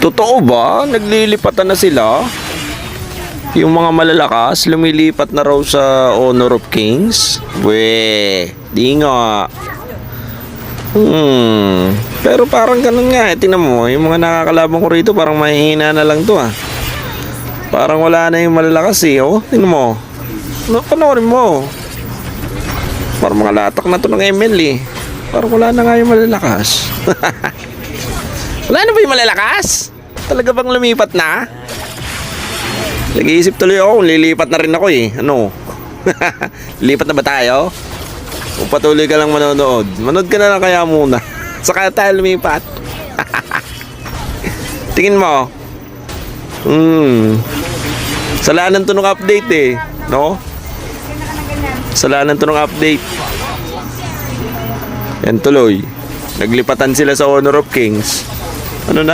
Totoo ba? Naglilipatan na sila? Yung mga malalakas, lumilipat na raw sa Honor of Kings? Di nga. Pero parang ganun nga eh. Tingnan mo, yung mga nakakalaban ko rito parang mahihina na lang to ah. Parang wala na yung malalakas eh. Oh, tingnan mo. Panoorin mo. Parang mga latak na to ng ML eh. Parang wala na nga yung malalakas. Wala na ba yung malalakas? Talaga bang lumipat na? Nag-iisip tuloy ako kung lilipat na rin ako eh. Ano? Lilipat na ba tayo? O patuloy ka lang manonood? Manood ka na lang kaya muna. Saka tayo lumipat. Tingin mo. Salanan to ng update eh. No? Salanan to ng update. Yan tuloy. Naglipatan sila sa Honor of Kings. Ano na?